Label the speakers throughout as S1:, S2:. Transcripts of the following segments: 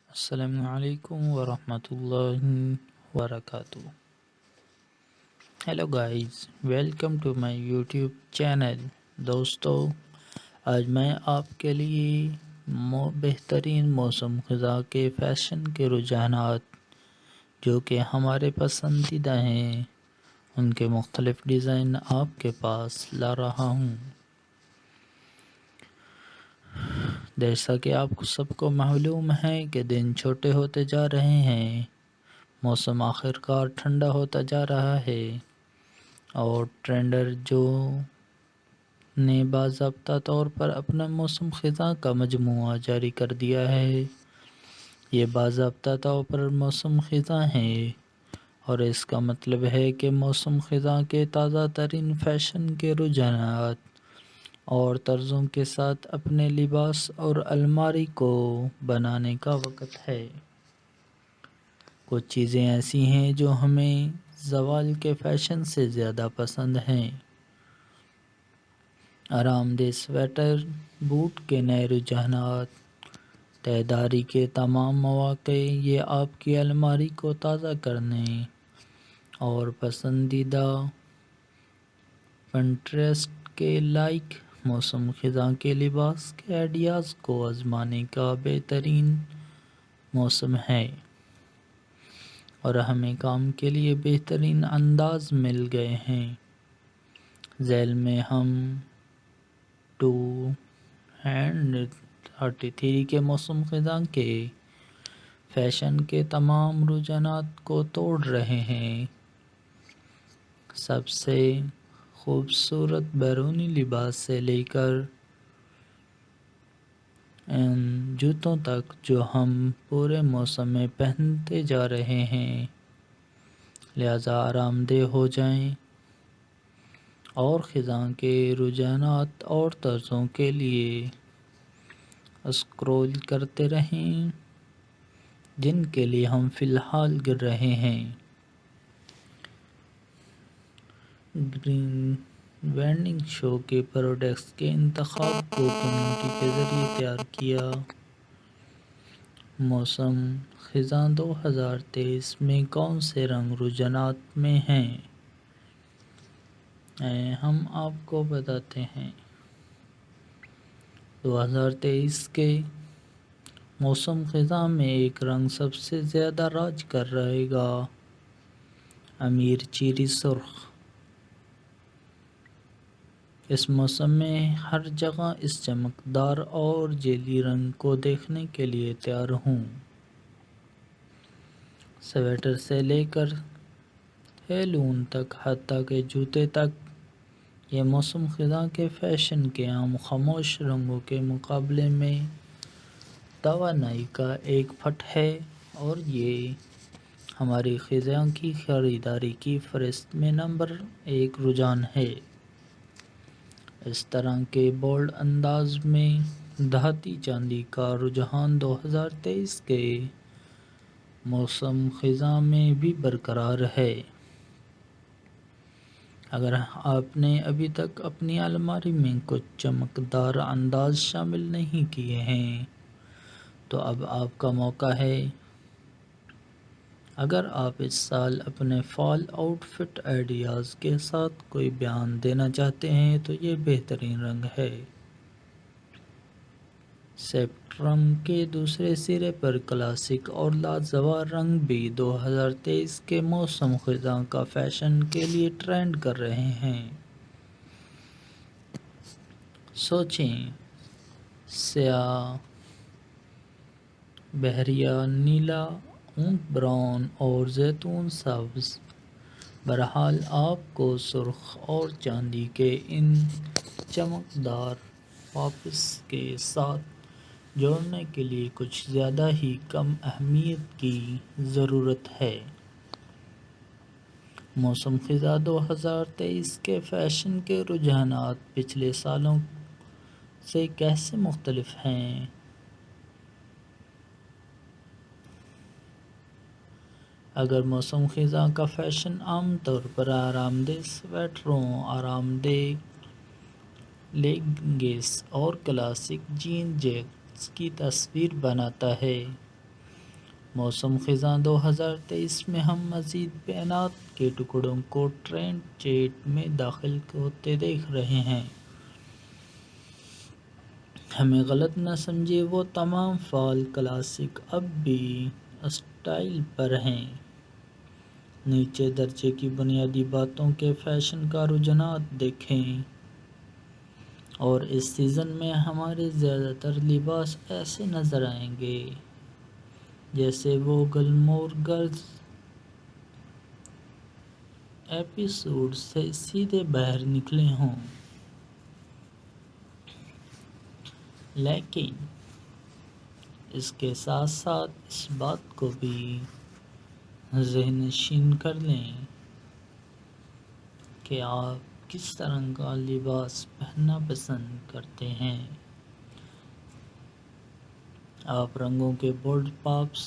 S1: السلام علیکم ورحمۃ اللہ وبرکاتہ. Hello guys, welcome to my YouTube channel. دوستو، آج میں آپ کے لیے بہترین موسم خزاں کے فیشن کے رجحانات جو کہ ہمارے پسندیدہ ہیں ان کے مختلف ڈیزائن آپ کے پاس لا رہا ہوں. جیسا کہ آپ کو سب کو معلوم ہے کہ دن چھوٹے ہوتے جا رہے ہیں، موسم آخر کار ٹھنڈا ہوتا جا رہا ہے اور ٹرینڈر جو نے باضابطہ طور پر اپنا موسم خزاں کا مجموعہ جاری کر دیا ہے. یہ باضابطہ طور پر موسم خزاں ہے اور اس کا مطلب ہے کہ موسم خزاں کے تازہ ترین فیشن کے رجحانات اور طرزوں کے ساتھ اپنے لباس اور الماری کو بنانے کا وقت ہے. کچھ چیزیں ایسی ہیں جو ہمیں زوال کے فیشن سے زیادہ پسند ہیں. آرام دہ سویٹر، بوٹ کے نئے رجحانات، تہداری کے تمام مواقع، یہ آپ کی الماری کو تازہ کرنے اور پسندیدہ پنٹریسٹ کے لائق موسم خزاں کے لباس کے آئیڈیاز کو آزمانے کا بہترین موسم ہے. اور ہمیں کام کے لیے بہترین انداز مل گئے ہیں. ذیل میں ہم 2033 کے موسم خزاں کے فیشن کے تمام رجحانات کو توڑ رہے ہیں. سب سے خوبصورت بیرونی لباس سے لے کر ان جوتوں تک جو ہم پورے موسم میں پہنتے جا رہے ہیں. لہذا آرام دہ ہو جائیں اور خزاں کے رجحانات اور طرزوں کے لیے اسکرول کرتے رہیں جن کے لیے ہم فی الحال گر رہے ہیں. گرین وینڈنگ شو کے پروڈکٹس کے انتخاب کو کمیونٹی کے ذریعے تیار کیا. موسم خزاں 2023 میں کون سے رنگ رجحانات میں ہیں؟ ہم آپ کو بتاتے ہیں. 2023 کے موسم خزاں میں ایک رنگ سب سے زیادہ راج کر رہے گا: امیر چیری سرخ. اس موسم میں ہر جگہ اس چمکدار اور جیلی رنگ کو دیکھنے کے لیے تیار ہوں. سویٹر سے لے کر ہیلون تک، حتیٰ کہ جوتے تک، یہ موسم خزاں کے فیشن کے عام خاموش رنگوں کے مقابلے میں توانائی کا ایک پٹ ہے اور یہ ہماری خزاں کی خریداری کی فہرست میں نمبر 1 رجحان ہے. اس طرح کے بولڈ انداز میں دھاتی چاندی کا رجحان 2023 کے موسم خزاں میں بھی برقرار ہے. اگر آپ نے ابھی تک اپنی الماری میں کچھ چمکدار انداز شامل نہیں کیے ہیں تو اب آپ کا موقع ہے. اگر آپ اس سال اپنے فال آؤٹ فٹ آئیڈیاز کے ساتھ کوئی بیان دینا چاہتے ہیں تو یہ بہترین رنگ ہے. اسپیکٹرم کے دوسرے سرے پر کلاسک اور لاجواب رنگ بھی 2023 کے موسم خزاں کا فیشن کے لیے ٹرینڈ کر رہے ہیں. سوچیں، سیاہ، بحریہ نیلا، اونٹ براؤن اور زیتون سبز. بہرحال آپ کو سرخ اور چاندی کے ان چمکدار پاپس کے ساتھ جوڑنے کے لیے کچھ زیادہ ہی کم اہمیت کی ضرورت ہے. موسم خزاں 2023 کے فیشن کے رجحانات پچھلے سالوں سے کیسے مختلف ہیں؟ اگر موسم خزاں کا فیشن عام طور پر آرام دہ سویٹروں، آرام دہ لیگنگس اور کلاسک جین جیکٹس کی تصویر بناتا ہے، موسم خزاں 2023 میں ہم مزید بیانات کے ٹکڑوں کو ٹرینڈ چیٹ میں داخل ہوتے دیکھ رہے ہیں۔ ہمیں غلط نہ سمجھے، وہ تمام فال کلاسک اب بھی اسٹائل پر ہیں۔ نیچے درجے کی بنیادی باتوں کے فیشن کا رجحانات دیکھیں، اور اس سیزن میں ہمارے زیادہ تر لباس ایسے نظر آئیں گے جیسے وہ گلمور گرلز ایپیسوڈ سے سیدھے باہر نکلے ہوں۔ لیکن اس کے ساتھ ساتھ اس بات کو بھی ذہن نشین کر لیں کہ آپ کس طرح کا لباس پہننا پسند کرتے ہیں۔ آپ رنگوں کے بولڈ پاپس،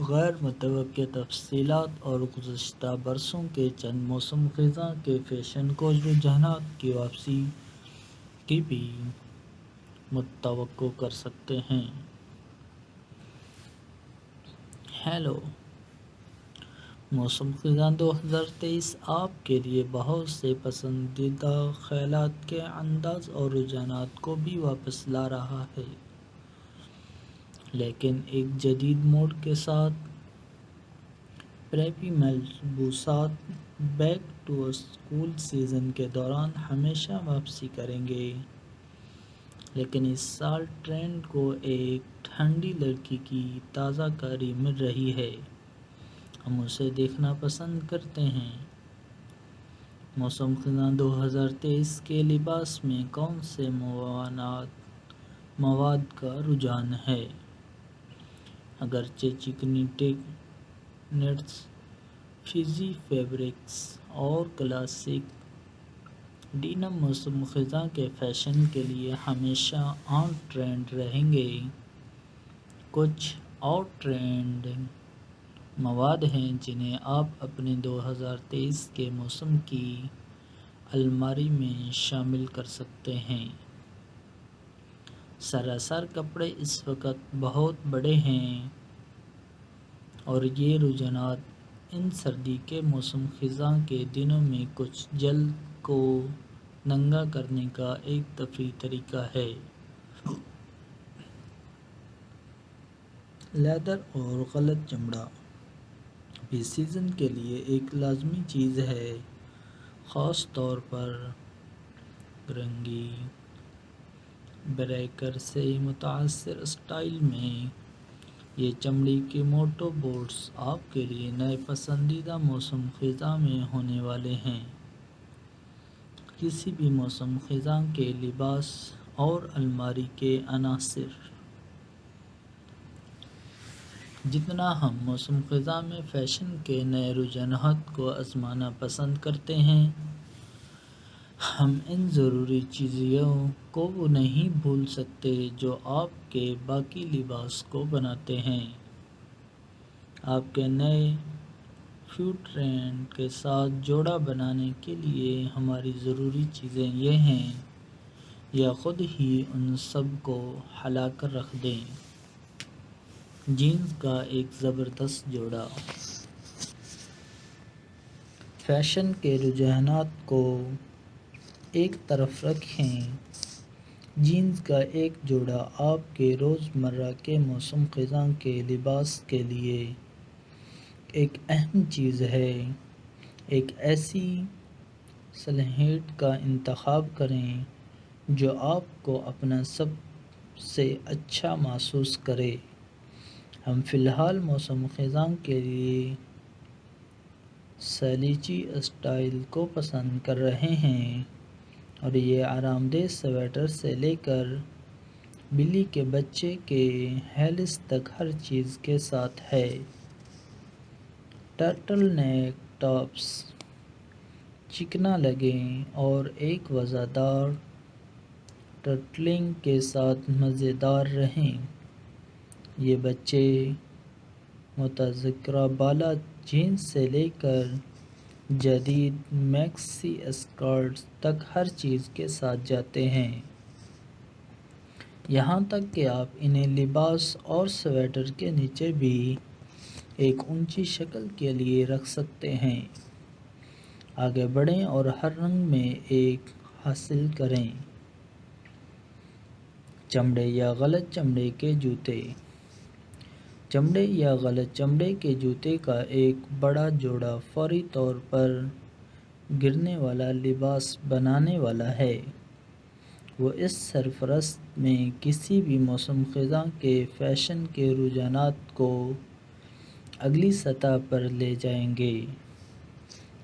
S1: غیر متوقع تفصیلات اور گزشتہ برسوں کے چند موسم خزاں کے فیشن کو رجحانات کی واپسی کی بھی متوقع کر سکتے ہیں۔ ہیلو، موسم خزاں 2023 آپ کے لیے بہت سے پسندیدہ خیالات کے انداز اور رجحانات کو بھی واپس لا رہا ہے، لیکن ایک جدید موڈ کے ساتھ۔ پریپی ملبوسات بیک ٹو اسکول سیزن کے دوران ہمیشہ واپسی کریں گے، لیکن اس سال ٹرینڈ کو ایک ٹھنڈی لڑکی کی تازہ کاری مل رہی ہے۔ ہم اسے دیکھنا پسند کرتے ہیں۔ موسم خزاں 2023 کے لباس میں کون سے مواد کا رجحان ہے؟ اگرچہ چکنی نیٹس، فزی فیبرکس اور کلاسک ڈینم موسم خزاں کے فیشن کے لیے ہمیشہ آن ٹرینڈ رہیں گے، کچھ آؤٹ ٹرینڈنگ مواد ہیں جنہیں آپ اپنے 2023 کے موسم کی الماری میں شامل کر سکتے ہیں۔ سراسر کپڑے اس وقت بہت بڑے ہیں، اور یہ رجحانات ان سردی کے موسم خزاں کے دنوں میں کچھ جلد کو ننگا کرنے کا ایک تفریحی طریقہ ہے۔ لیدر اور غلط چمڑا بھی سیزن کے لیے ایک لازمی چیز ہے، خاص طور پر رنگی بریکر سے متاثر اسٹائل میں۔ یہ چمڑی کے موٹو بوٹس آپ کے لیے نئے پسندیدہ موسم خزاں میں ہونے والے ہیں۔ کسی بھی موسم خزاں کے لباس اور الماری کے عناصر۔ جتنا ہم موسم خزاں میں فیشن کے نئے رجحانات کو آزمانا پسند کرتے ہیں، ہم ان ضروری چیزوں کو نہیں بھول سکتے جو آپ کے باقی لباس کو بناتے ہیں۔ آپ کے نئے فٹ ٹرینڈ کے ساتھ جوڑا بنانے کے لیے ہماری ضروری چیزیں یہ ہیں، یا خود ہی ان سب کو ہلا کر رکھ دیں۔ جینز کا ایک زبردست جوڑا۔ فیشن کے رجحانات کو ایک طرف رکھیں، جینز کا ایک جوڑا آپ کے روزمرہ کے موسم خزاں کے لباس کے لیے ایک اہم چیز ہے۔ ایک ایسی سلہٹ کا انتخاب کریں جو آپ کو اپنا سب سے اچھا محسوس کرے۔ ہم فی الحال موسم خزاں کے لیے سلیچی اسٹائل کو پسند کر رہے ہیں، اور یہ آرام دہ سویٹر سے لے کر بلی کے بچے کے ہیلس تک ہر چیز کے ساتھ ہے۔ ٹرٹل نیک ٹاپس چکنا لگیں اور ایک وزردار ٹرٹلنگ کے ساتھ مزیدار رہیں۔ یہ بچے متذکرہ بالا جینز سے لے کر جدید میکسی اسکرٹس تک ہر چیز کے ساتھ جاتے ہیں۔ یہاں تک کہ آپ انہیں لباس اور سویٹر کے نیچے بھی ایک اونچی شکل کے لیے رکھ سکتے ہیں۔ آگے بڑھیں اور ہر رنگ میں ایک حاصل کریں۔ چمڑے یا غلط چمڑے کے جوتے۔ چمڑے یا غلط چمڑے کے جوتے کا ایک بڑا جوڑا فوری طور پر گرنے والا لباس بنانے والا ہے۔ وہ اس سرفرست میں کسی بھی موسم خزاں کے فیشن کے رجحانات کو اگلی سطح پر لے جائیں گے،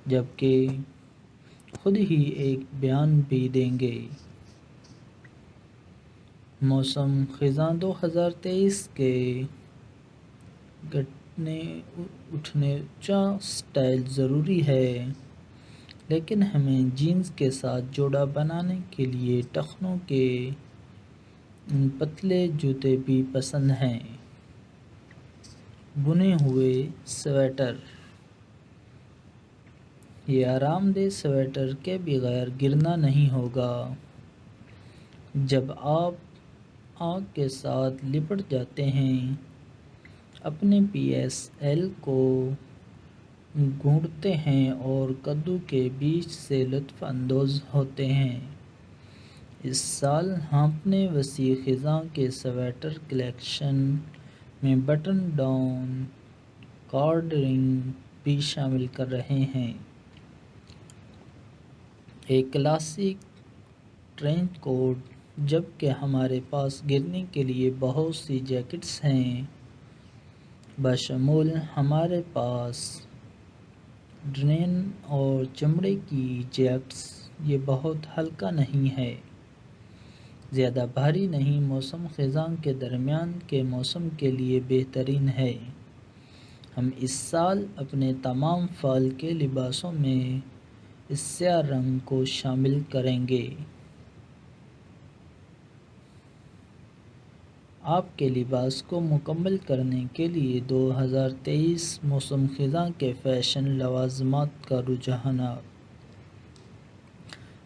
S1: جبکہ خود ہی ایک بیان بھی دیں گے۔ موسم خزاں 2023 کے گھٹنے اٹھنے اونچا سٹائل ضروری ہے، لیکن ہمیں جینز کے ساتھ جوڑا بنانے کے لیے ٹخنوں کے پتلے جوتے بھی پسند ہیں۔ بنے ہوئے سویٹر۔ یہ آرام دہ سویٹر کے بغیر گرنا نہیں ہوگا۔ جب آپ آگ کے ساتھ لپٹ جاتے ہیں، اپنے پی ایس ایل کو گھونٹتے ہیں اور کدو کے بیج سے لطف اندوز ہوتے ہیں۔ اس سال ہم اپنے وسیع خزاں کے سویٹر کلیکشن میں بٹن ڈاؤن کارڈرنگ بھی شامل کر رہے ہیں۔ ایک کلاسک ٹرینچ کوٹ۔ جبکہ ہمارے پاس گرنے کے لیے بہت سی جیکٹس ہیں، بشمول ہمارے پاس ڈنین اور چمڑے کی جیکٹس۔ یہ بہت ہلکا نہیں ہے، زیادہ بھاری نہیں، موسم خزاں کے درمیان کے موسم کے لیے بہترین ہے۔ ہم اس سال اپنے تمام فال کے لباسوں میں اس سیاہ رنگ کو شامل کریں گے۔ آپ کے لباس کو مکمل کرنے کے لیے 2023 موسم خزاں کے فیشن لوازمات کا رجحانات۔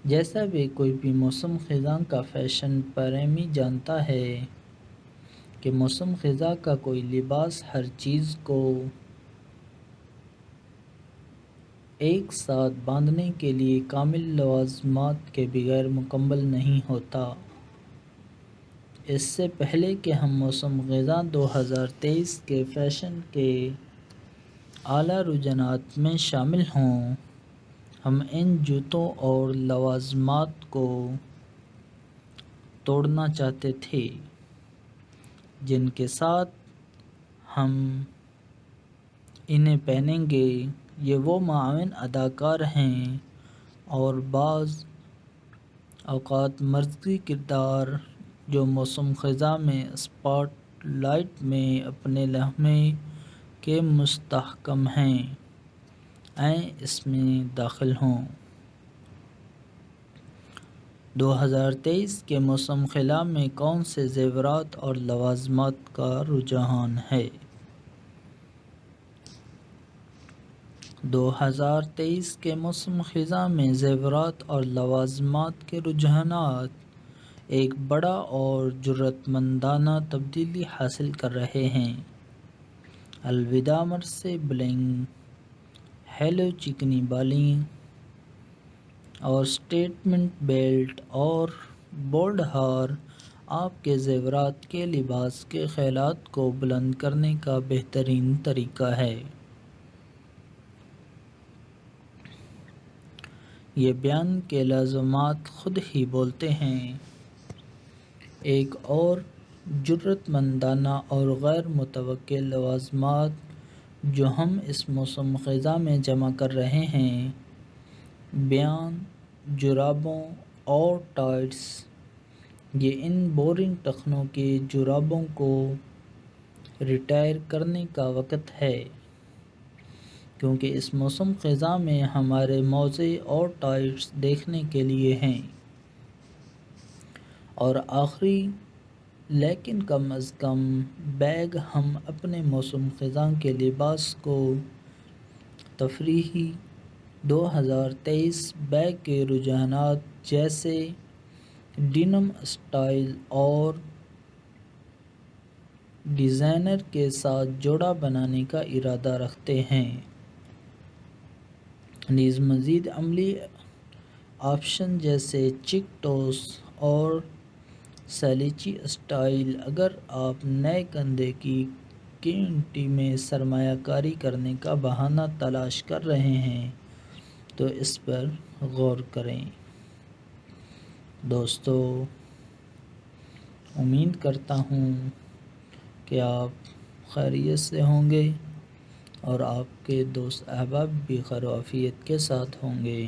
S1: جیسا بھی کوئی بھی موسم خزاں کا فیشن پریمی جانتا ہے کہ موسم خزاں کا کوئی لباس ہر چیز کو ایک ساتھ باندھنے کے لیے کامل لوازمات کے بغیر مکمل نہیں ہوتا۔ اس سے پہلے کہ ہم موسم خزاں 2023 کے فیشن کے اعلیٰ رجحانات میں شامل ہوں، ہم ان جوتوں اور لوازمات کو توڑنا چاہتے تھے جن کے ساتھ ہم انہیں پہنیں گے۔ یہ وہ معاون اداکار ہیں اور بعض اوقات مرکزی کردار جو موسم خزاں میں اسپاٹ لائٹ میں اپنے لمحے کے مستحکم ہیں، آئیں اس میں داخل ہوں۔ 2023 کے موسم خزاں میں کون سے زیورات اور لوازمات کا رجحان ہے؟ 2023 کے موسم خزاں میں زیورات اور لوازمات کے رجحانات ایک بڑا اور جرأت مندانہ تبدیلی حاصل کر رہے ہیں۔ الوداع مرثے بلنگ، ہیلو چکنی بالیں اور سٹیٹمنٹ بیلٹ اور بولڈ ہار آپ کے زیورات کے لباس کے خیالات کو بلند کرنے کا بہترین طریقہ ہے۔ یہ بیان کے لازمات خود ہی بولتے ہیں۔ ایک اور جرأت مندانہ اور غیر متوقع لوازمات جو ہم اس موسم خزاں میں جمع کر رہے ہیں، بیان جرابوں اور ٹائٹس۔ یہ ان بورنگ ٹخنوں کے جرابوں کو ریٹائر کرنے کا وقت ہے، کیونکہ اس موسم خزاں میں ہمارے موزے اور ٹائٹس دیکھنے کے لیے ہیں۔ اور آخری لیکن کم از کم بیگ، ہم اپنے موسم خزاں کے لباس کو تفریحی 2023 بیگ کے رجحانات جیسے ڈینم اسٹائل اور ڈیزائنر کے ساتھ جوڑا بنانے کا ارادہ رکھتے ہیں۔ نیز مزید عملی آپشن جیسے چیک ٹوس اور سیلیچی اسٹائل۔ اگر آپ نئے کندھے کی کمیونٹی میں سرمایہ کاری کرنے کا بہانہ تلاش کر رہے ہیں تو اس پر غور کریں۔ دوستو، امید کرتا ہوں کہ آپ خیریت سے ہوں گے اور آپ کے دوست احباب بھی خیر و عافیت کے ساتھ ہوں گے۔